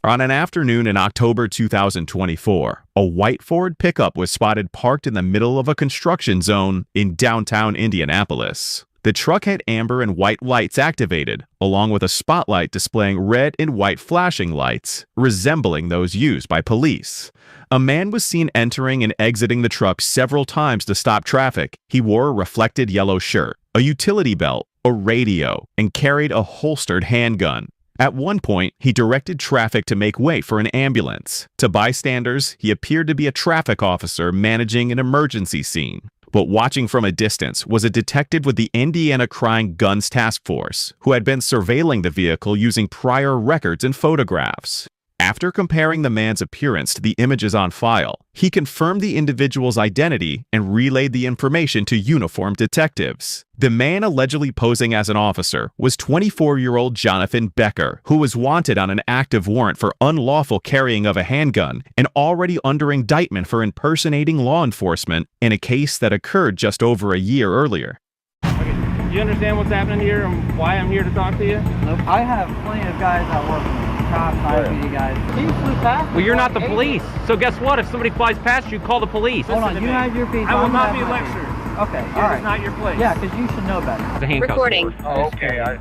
On an afternoon in October 2024, a white Ford pickup was spotted parked in the middle of a construction zone in downtown Indianapolis. The truck had amber and white lights activated, along with a spotlight displaying red and white flashing lights, resembling those used by police. A man was seen entering and exiting the truck several times to stop traffic. He wore a reflected yellow shirt, a utility belt, a radio, and carried a holstered handgun. At one point, he directed traffic to make way for an ambulance. To bystanders, he appeared to be a traffic officer managing an emergency scene. But watching from a distance was a detective with the Indiana Crime Guns Task Force, who had been surveilling the vehicle using prior records and photographs. After comparing the man's appearance to the images on file, he confirmed the individual's identity and relayed the information to uniformed detectives. The man allegedly posing as an officer was 24-year-old Jonathan Becker, who was wanted on an active warrant for unlawful carrying of a handgun and already under indictment for impersonating law enforcement in a case that occurred just over a year earlier. Okay, do you understand what's happening here and why I'm here to talk to you? Nope. I have plenty of guys that work with me. Cops, IPD guys. You flew past. Well, you're not the police. So guess what? If somebody flies past you, call the police. Hold on, you have your piece. I will not be lectured. Okay, all right. It's not your place. Yeah, because you should know better. The handcuffs. Recording. Oh, okay.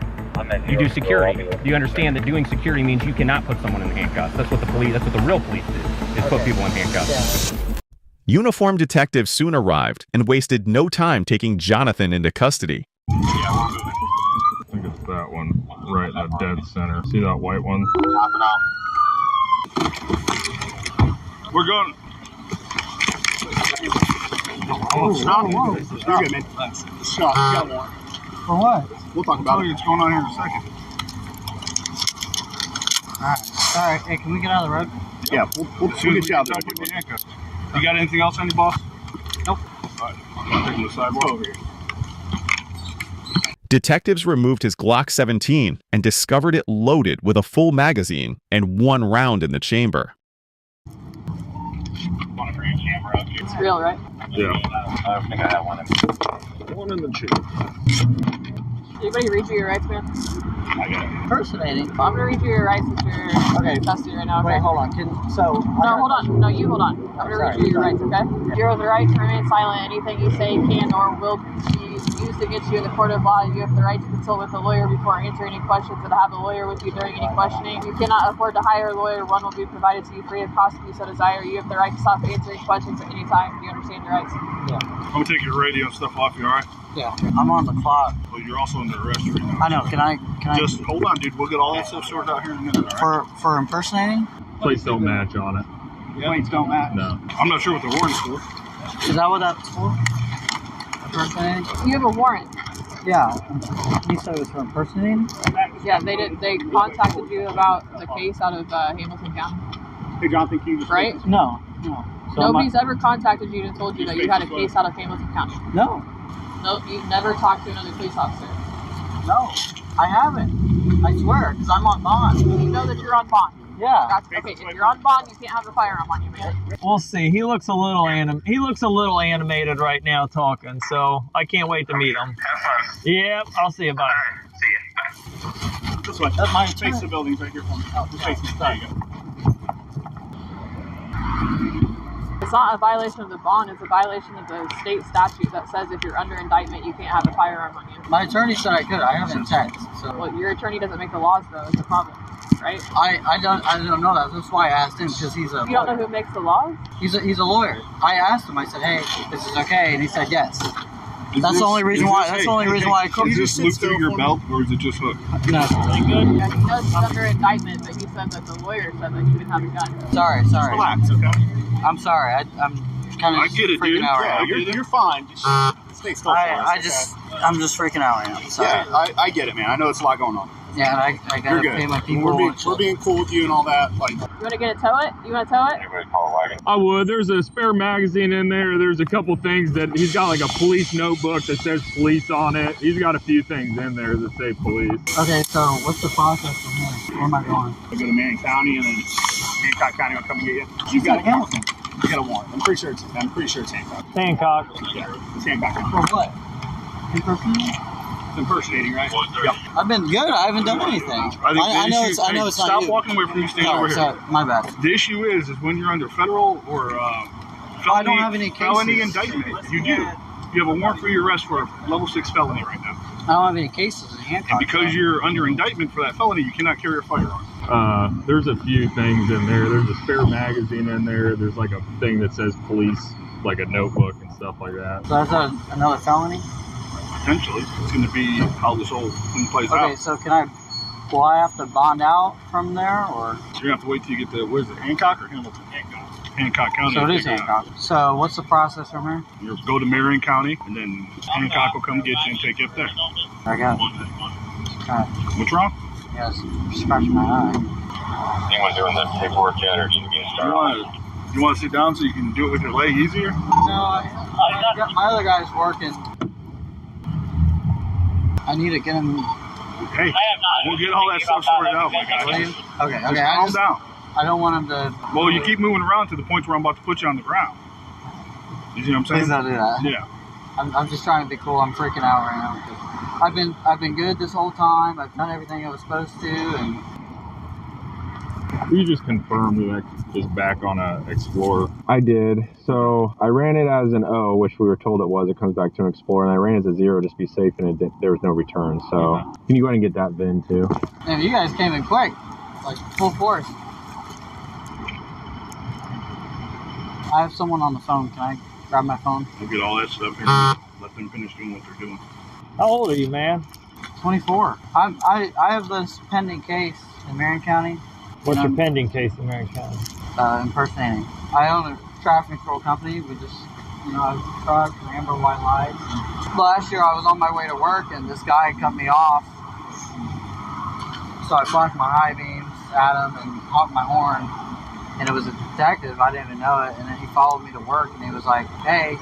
You do security. Do you understand that doing security means you cannot put someone in handcuffs? That's what the police. That's what the real police do. Is put people in handcuffs. Yeah. Uniformed detectives soon arrived and wasted no time taking Jonathan into custody. I think it's that one, right in the dead center. See that white one? We're going. Oh, stop. You're good, man. Stop. You got one. For what? We'll talk about it. What's going on here in a second. Alright. Sorry. Hey, can we get out of the road? Yeah, we'll get you out there. You got anything else on you, boss? Nope. All right. I'm taking the sidewalk over here. Detectives removed his Glock 17 and discovered it loaded with a full magazine and one round in the chamber. It's real, right? Yeah. I think I have one. One in the chamber. Anybody read you your rights, man? Impersonating. Well, I'm gonna read you your rights since you're in custody right now, okay? Wait, hold on. No, hold on. No, you hold on. I'm gonna read you your rights, okay? You have the right to remain silent. Anything you say can or will be used against you in the court of law. You have the right to consult with a lawyer before answering any questions and have a lawyer with you during any questioning. You cannot afford to hire a lawyer. One will be provided to you free of cost if you so desire. You have the right to stop answering questions at any time. Do you understand your rights? Yeah. I'm gonna take your radio and stuff off you, all right? Yeah. I'm on the clock. Well, you're also under arrest right now. I know. Can I? Just hold on, dude. We'll get all that stuff sorted out here in a minute, all right? For impersonating? Plates don't match on it. Plates don't match. No. I'm not sure what the warrant's for. Is that what that's for? Impersonating? You have a warrant. Yeah. You said it was for impersonating? Yeah, they did. They contacted you about the case out of Hamilton County, Hey, Jonathan, can you just right? No. So Nobody's ever contacted you and told you that you had a case out of Hamilton County. No. Nope, you've never talked to another police officer. No. I haven't. I swear, because I'm on bond. You know that you're on bond. Yeah. Okay, if you're on bond, you can't have a firearm on you, man. We'll see. He looks a little animated right now talking, so I can't wait to meet him. Have fun. Yep, I'll see you. Bye. See you. Bye. This way. That's my Face the buildings right here for me. Just face me. There you go. It's not a violation of the bond, it's a violation of the state statute that says if you're under indictment, you can't have a firearm on you. My attorney said I could. I have intent. So Well, your attorney doesn't make the laws, though. It's a problem, right? I don't know that. That's why I asked him, because he's a You don't know who makes the laws? he's a lawyer. I asked him. I said, "Hey, this is okay," and he said yes. That's the only reason why. That's the only reason why I couldn't. Is this looped through your belt, or is it just hooked? No. Yeah, he knows he's under indictment, but he said that the lawyer said that he can have a gun. Sorry. Relax, okay? I'm sorry. I'm kind of I get it, freaking dude. out Yeah, right now. you're fine. Just stay still for us, I'm just freaking out right now. Sorry. Yeah, I get it, man. I know it's a lot going on. Yeah, and I You're gotta good. pay my people. We're being cool with you and all that. Like, You want to get it, tow it? You want to tow it? I would. There's a spare magazine in there. There's a couple things that he's got, like a police notebook that says police on it. He's got a few things in there that say police. Okay, so what's the process from here? Where am I going? you go to Marion County and then Hancock County will come and get you. You got a Hamilton. You got a warrant. I'm pretty sure it's Hancock. Hancock. Yeah, it's Hancock. For what? Impersonating? impersonating, right? Yep. I've been good. I haven't done anything. I know it's not Stop you. walking away from you. Stand over here. Sorry, my bad. The issue is when you're under federal or I don't have any cases. felony indictment. You do. You have a warrant for your arrest for a level 6 felony right now. I don't have any cases in Hancock. And because you're under indictment for that felony, you cannot carry a firearm. There's a few things in there. There's a spare magazine in there. There's like a thing that says police, like a notebook and stuff like that. So is that another felony? Potentially. It's going to be how this whole thing plays out. Okay, so will I have to bond out from there, or? So you're going to have to wait till you get to, what is it, Hancock or Hamilton? Hancock County. So it is Hancock. So what's the process from here? You go to Marion County, and then Hancock will come get you and take you up there. I got it. What's wrong? Yeah, it's scratching my eye. Anyone doing the paperwork yet, or do you need me to start? You want to sit down so you can do it with your leg easier? No, my other guy's working. I need to get him. Hey, we'll get all that stuff sorted out, my guy. Okay. Just calm down. I don't want him to. Well, you keep moving around to the point where I'm about to put you on the ground. You see what I'm saying? Please don't do that. Yeah. I'm just trying to be cool. I'm freaking out right now because I've been good this whole time. I've done everything I was supposed to, and We just confirmed that just back on a Explorer. I did. So I ran it as an O, which we were told it was. It comes back to an Explorer, and I ran it as a 0 just to be safe, and there was no return. So can you go ahead and get that VIN too? Man, you guys came in quick, like full force. I have someone on the phone. Can I grab my phone? We'll get all that stuff here. Let them finish doing what they're doing. How old are you, man? 24. I have this pending case in Marion County. What's your pending case in Marion County? Impersonating. I own a traffic control company. We just, I have a truck, amber white lights. Last year I was on my way to work and this guy cut me off. So I flashed my high beams at him and honked my horn. And it was a detective. I didn't even know it. And then he followed me to work and he was like, hey,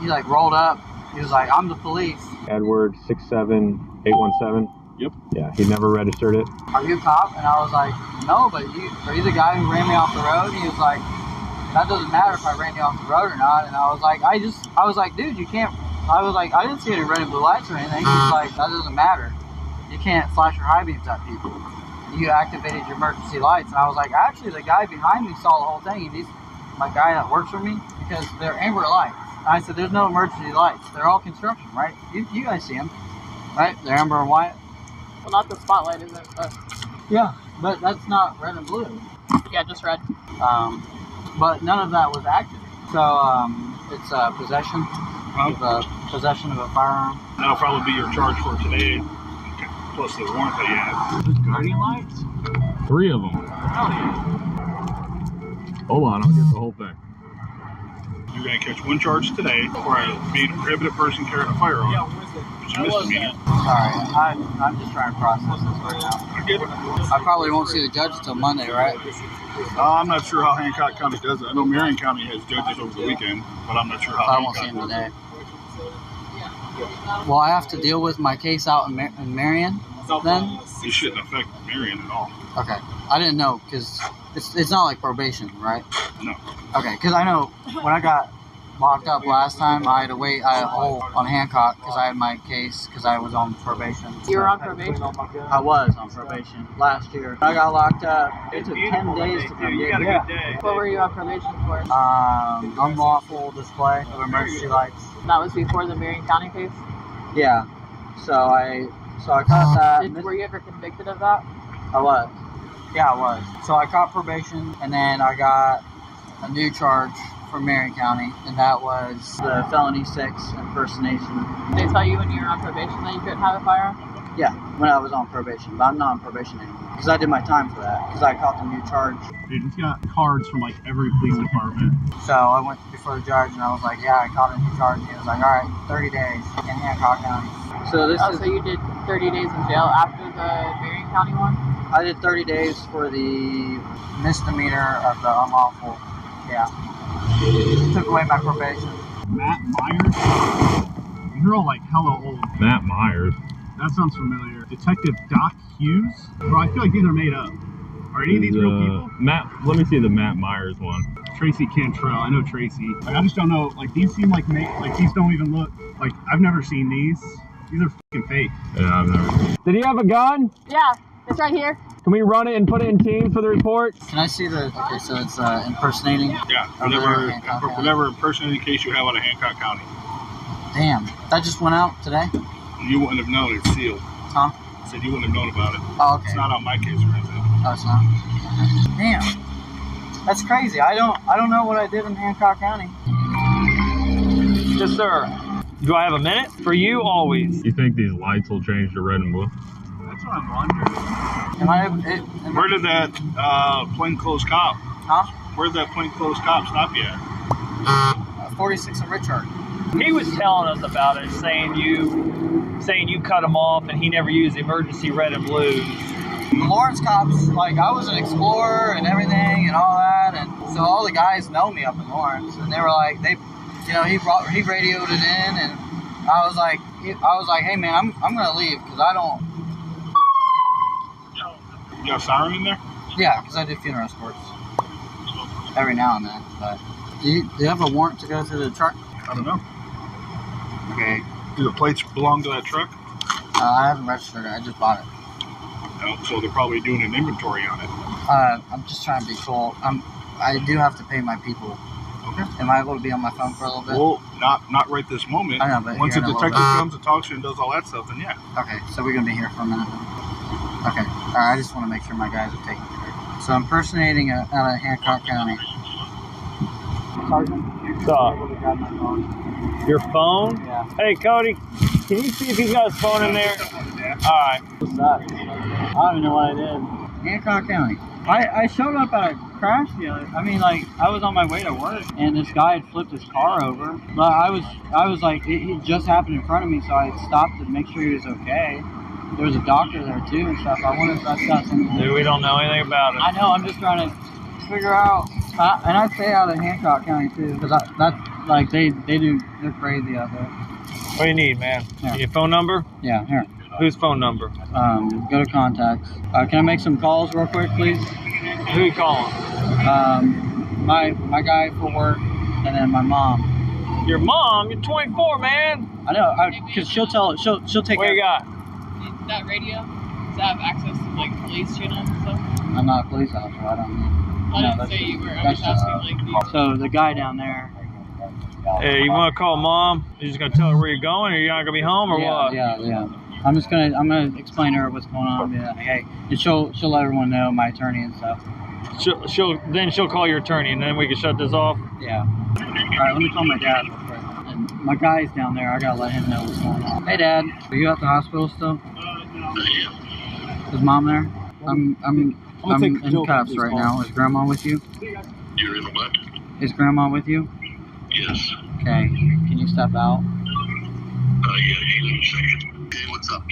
he like rolled up. He was like, I'm the police. Edward 67817. Yep. Yeah, he never registered it. Are you a cop? And I was like, no, but are you the guy who ran me off the road? And he was like, that doesn't matter if I ran you off the road or not. And I was like, I was like, dude, you can't. I was like, I didn't see any red and blue lights or anything. He was like, that doesn't matter. You can't flash your high beams at people. You activated your emergency lights. And I was like, actually, the guy behind me saw the whole thing. He's my guy that works for me because they're amber lights. And I said, there's no emergency lights. They're all construction, right? You guys see them, right? They're amber and white. Well, not the spotlight, is it? But Yeah, but that's not red and blue. yeah, just red. But none of that was active. So it's possession of a firearm. That'll probably be your charge for today, plus the warrant that you have. There's guardian lights? 3 of them. Hold on, I'll get the whole thing. You're going to catch one charge today for being a prohibited person carrying a firearm. Yeah, which is a misdemeanor. Sorry, I'm just trying to process this right now. I get it. I probably won't see the judge until Monday, right? I'm not sure how Hancock County does it. I know Marion County has judges over the weekend, but I'm not sure how I won't see him today. Well, I have to deal with my case out in Marion then? It shouldn't affect Marion at all. Okay. I didn't know because it's not like probation, right? No. Okay, because I know when I got locked up last time, I had to wait. I had a hold on Hancock because I had my case because I was on probation. You were on probation? I was on probation last year. I got locked up. It took 10 days to come get me. What were you on probation for? Unlawful display of emergency lights. That was before the Marion County case? Yeah. So I caught that. Were you ever convicted of that? I was. Yeah, I was. So I caught probation, and then I got a new charge from Marion County, and that was the felony 6 impersonation. Did they tell you when you were on probation that you couldn't have a firearm? Yeah, when I was on probation, but I'm not on probation anymore because I did my time for that because I caught the new charge. Dude, it's got cards from like every police department. So I went before the judge, and I was like, yeah, I caught a new charge. And he was like, all right, 30 days in Hancock County. So this is. So you did 30 days in jail after the Marion County one? I did 30 days for the misdemeanor of the unlawful. Yeah. Took away my probation. Matt Myers? You're all like hella old. Matt Myers. That sounds familiar. Detective Doc Hughes? Bro, I feel like these are made up. Are any of these real people? Let me see the Matt Myers one. Tracy Cantrell. I know Tracy. Like, I just don't know. Like, these seem like these don't even look like I've never seen these. These are fucking fake. Yeah, I've never. Did he have a gun? Yeah, it's right here. Can we run it and put it in Teams for the report? Can I see the? Okay, so it's impersonating. Yeah, whatever impersonating case you have out of Hancock County. Damn, that just went out today. You wouldn't have known. It's sealed. Huh? I said you wouldn't have known about it. Oh, okay. It's not on my case or anything. Oh, it's not. Damn, that's crazy. I don't know what I did in Hancock County. Yes, sir. Do I have a minute? For you, always. You think these lights will change to red and blue? That's what I'm wondering. Where did that plainclothes cop? Huh? Where did that plainclothes cop stop you at? 46 in Richard. He was telling us about it, saying you cut him off and he never used emergency red and blue. The Lawrence cops, like, I was an explorer and everything and all that, and so all the guys know me up in Lawrence, and they were like, he radioed it in, and I was like, hey man, I'm gonna leave because I don't. You have siren in there? Yeah, because I do funeral escorts every now and then. But do you have a warrant to go to the truck? I don't know. Okay. Do the plates belong to that truck? I haven't registered it. I just bought it. No, so they're probably doing an inventory on it. I'm just trying to be cool. I do have to pay my people. Okay. Am I able to be on my phone for a little bit? Well, not right this moment. I know, but once here the in a detective little bit. comes and talks to you and does all that stuff, then yeah. Okay, so we're gonna be here for a minute. Okay. All right, I just want to make sure my guys are taken care of. So I'm impersonating out of Hancock County. Sergeant? What's up? Your phone? Yeah. Hey, Cody, can you see if he's got his phone in there? All right. What's that? I don't even know what I did. Hancock County. I showed up at a crash I was on my way to work, and this guy had flipped his car over. But I was like, it just happened in front of me, so I stopped to make sure he was okay. There was a doctor there too and stuff. I wonder if that's got something to do. Dude, we don't know anything about it. I know. I'm just trying to figure out. And I stay out of Hancock County too, because that's like they're crazy out there. What do you need, man? Yeah. Your phone number? Yeah, here. Whose phone number? Go to contacts. Can I make some calls real quick, please? Who you calling? My guy for work, and then my mom. Your mom? You're 24, man. I know, because she'll take. What you got? That radio? Does that have access to like police channels and stuff? I'm not a police officer. I don't know. I didn't say you were. I was asking like. So the guy down there. Hey, you want to call mom? You just gonna tell her where you're going, or you're not gonna be home, or what? Yeah. I'm gonna explain to her what's going on. Yeah, hey, and she'll let everyone know, my attorney and stuff. She'll call your attorney, and then we can shut this off. Yeah. All right, let me call my dad real quick. And my guy's down there. I gotta let him know what's going on. Hey, Dad, are you at the hospital still? Is Mom there? I'm in cuffs right now. Is Grandma with you? You're in what? Is Grandma with you? Yes. Okay. Can you step out? Yeah, hang on a second. Okay, what's up?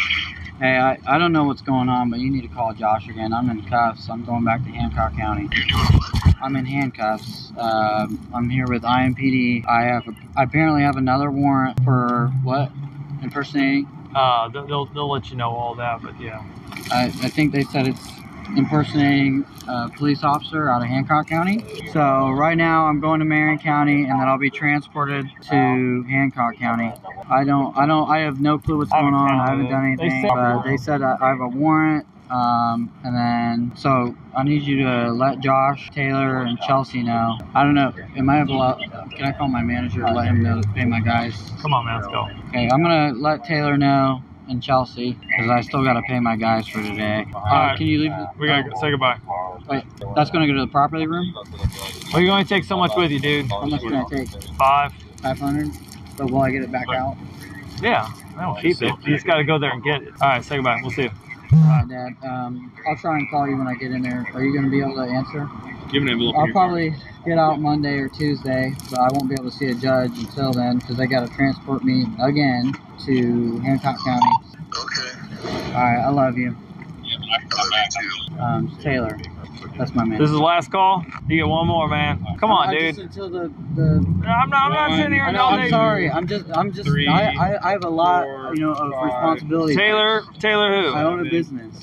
Hey, I don't know what's going on, but you need to call Josh again. I'm in cuffs. I'm going back to Hancock County. You're doing what? I'm in handcuffs. I'm here with IMPD. I apparently have another warrant for what? Impersonating? They'll let you know all that, but yeah. I think they said it's impersonating a police officer out of Hancock County. So right now I'm going to Marion County, and then I'll be transported to Hancock County. I have no clue what's going on. I haven't done anything, but they said I have a warrant. And then, so I need you to let Josh, Taylor, and Chelsea know. I don't know. Am I able to, can I call my manager and let him know to pay my guys? Come on, man, let's go. Okay, I'm going to let Taylor know and Chelsea, because I still got to pay my guys for today. Alright. Can you leave? We gotta say goodbye. Wait, that's going to go to the property room? Well, you only take so much with you, dude. How much can I take? 500. But will I get it back out? Yeah, I don't keep it. You just gotta go there and get it. All right, say goodbye. We'll see you. Alright, Dad. I'll try and call you when I get in there. Are you going to be able to answer? Give an envelope. I'll probably get out Monday or Tuesday, but I won't be able to see a judge until then, because they got to transport me again to Hancock County. Okay. Alright, I love you. I love you too. Taylor. That's my man. This is the last call. You get one more, man. Come on, dude. Just until the I'm not sitting here I'm all day. sorry. I'm just. I have a lot, of responsibility. Taylor who? I own a business.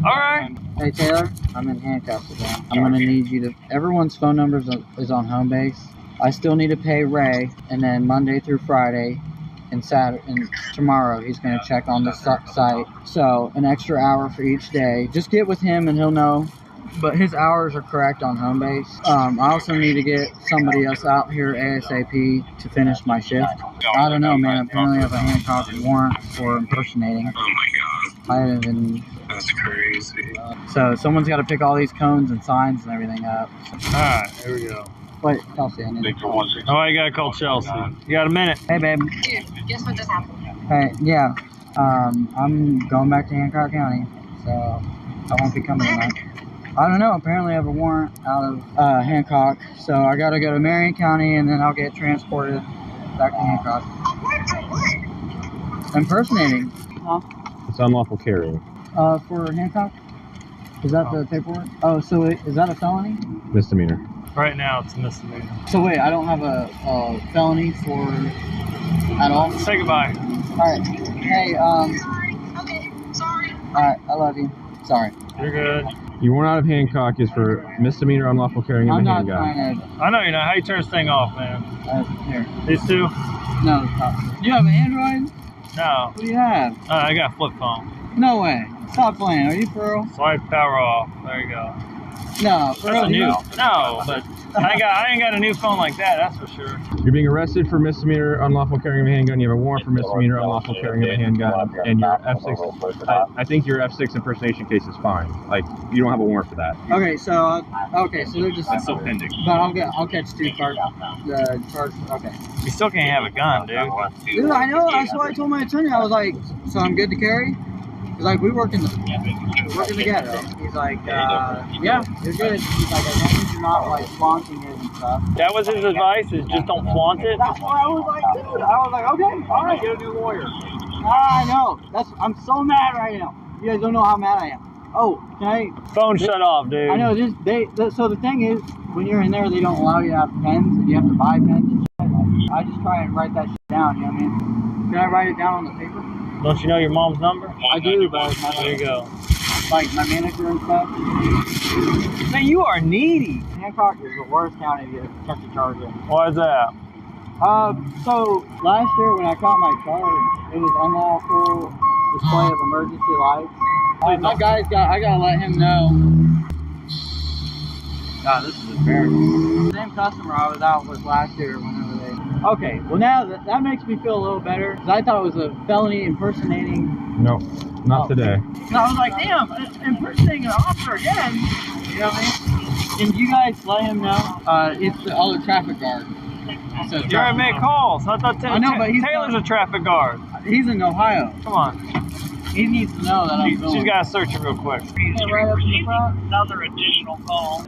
All right. Hey Taylor, I'm in handcuffs again. I'm gonna need you to. Everyone's phone number is on home base. I still need to pay Ray, and then Monday through Friday, and tomorrow he's going to check on the site. So an extra hour for each day. Just get with him and he'll know. But his hours are correct on home base. I also need to get somebody else out here ASAP to finish my shift. I don't know, man. Apparently I have a Hancock warrant for impersonating. Oh my god. I haven't even... That's crazy. So someone's got to pick all these cones and signs and everything up. So. Alright, here we go. Wait, Chelsea, I need to... Oh, you gotta call Chelsea. You got a minute? Hey, babe. Dude, guess what just happened? Hey, yeah. I'm going back to Hancock County, so I won't be coming tonight. I don't know. Apparently I have a warrant out of Hancock, so I got to go to Marion County, and then I'll get transported back to Hancock. Impersonating. Huh? It's unlawful carrying. For Hancock? Is that the paperwork? Oh, so is that a felony? Misdemeanor. Right now, it's a misdemeanor. So wait, I don't have a felony for at all? Say goodbye. Alright. Hey, Okay, sorry. alright, I love you. Sorry. You're good. Your warrant out of Hancock is for misdemeanor unlawful carrying of I'm a not handgun. trying to... I know you're not. How you turn this thing off, man? Here. These two? No, stop. You have an Android? No. What do you have? I got a flip phone. No way. Stop playing. Are you for real? Swipe power off. There you go. No, for That's real. a new. No, but I ain't got a new phone like that. That's for sure. You're being arrested for misdemeanor unlawful carrying of a handgun. You have a warrant for misdemeanor unlawful carrying of a handgun, and your F6. I think your F6 impersonation case is fine. Like, you don't have a warrant for that. Okay, so they're just Still pending. But I'll catch two charges. Okay. You still can't have a gun, dude. Dude, I know. That's why I told my attorney. I was like, so I'm good to carry. He's like, we're working together. He's like, yeah, you're good. He's like, as long as you're not like flaunting it and stuff. That was his advice, is just don't flaunt it? That's what I was like, dude. I was like, okay, all right. Get a new lawyer. I know. I'm so mad right now. You guys don't know how mad I am. Oh, can I? Phone shut off, dude. I know. So the thing is, when you're in there, they don't allow you to have pens, and you have to buy pens and shit. I just try and write that shit down. You know what I mean? Can I write it down on the paper? Don't you know your mom's number? I do, but There you go. like my manager and stuff. Man, you are needy. Hancock is the worst county to catch a charge in. Why is that? So last year when I caught my charge, it was unlawful display of emergency lights. My guy's I gotta let him know. God, this is embarrassing. The same customer I was out with last year whenever they... Okay, well now that makes me feel a little better, because I thought it was a felony impersonating... No, not today. So I was like, damn, impersonating an officer again. You know what I mean? And you guys let him know, it's the other traffic guard. So You already made calls. I thought I know, but he's Taylor's not- a traffic guard. He's in Ohio. Come on. He needs to know that I'm going. She's got to search it real quick. Right up in the front. Another additional call.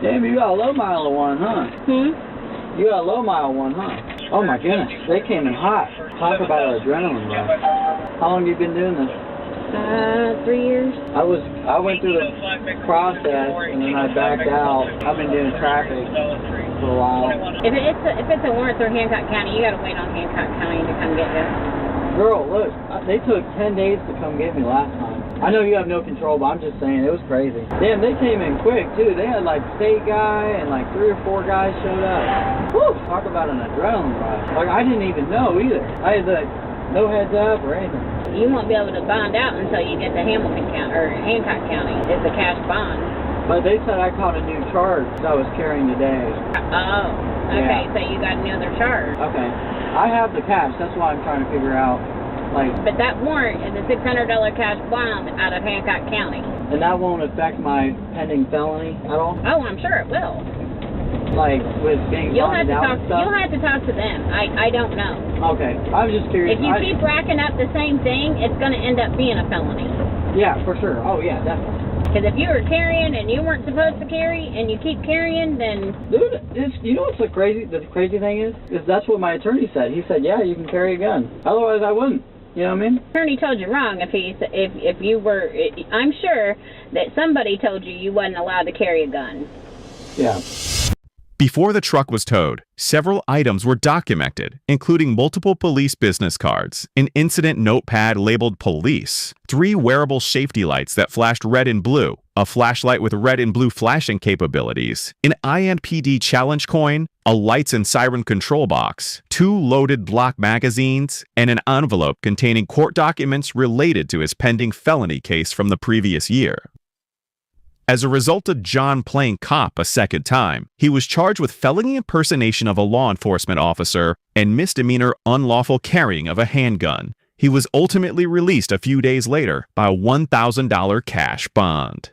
Damn, you got a low mile one, huh? You got a low mile one, huh? Oh my goodness, they came in hot. Talk about an adrenaline rush. How long have you been doing this? 3 years. I went through the process and then I backed out. I've been doing traffic for a while. If it's a warrant through Hancock County, you gotta wait on Hancock County to come get you. Girl, look, they took 10 days to come get me last time. I know you have no control, but I'm just saying, it was crazy. Damn, they came in quick, too. They had, like, state guy and, like, 3 or 4 guys showed up. Whew! Talk about an adrenaline rush. Like, I didn't even know, either. I had, like, no heads up or anything. You won't be able to bond out until you get to Hamilton County, or Hancock County. It's a cash bond. But they said I caught a new charge that I was carrying today. Oh, okay, Yeah. so you got another charge. Okay. I have the cash. That's why I'm trying to figure out, like... But that warrant is a $600 cash bond out of Hancock County. And that won't affect my pending felony at all? Oh, I'm sure it will. Like, with being You'll have bonded to out talk. and stuff? You'll have to talk to them. I don't know. Okay. I was just curious. If you keep racking up the same thing, it's going to end up being a felony. Yeah, for sure. Oh, yeah, definitely. Because if you were carrying and you weren't supposed to carry, and you keep carrying, then... Dude, you know what's the crazy thing is that's what my attorney said. He said, yeah, you can carry a gun. Otherwise, I wouldn't. You know what I mean? Attorney told you wrong if you were... I'm sure that somebody told you you wasn't allowed to carry a gun. Yeah. Before the truck was towed, several items were documented, including multiple police business cards, an incident notepad labeled police, 3 wearable safety lights that flashed red and blue, a flashlight with red and blue flashing capabilities, an INPD challenge coin, a lights and siren control box, 2 loaded block magazines, and an envelope containing court documents related to his pending felony case from the previous year. As a result of John playing cop a second time, he was charged with felony impersonation of a law enforcement officer and misdemeanor unlawful carrying of a handgun. He was ultimately released a few days later by a $1,000 cash bond.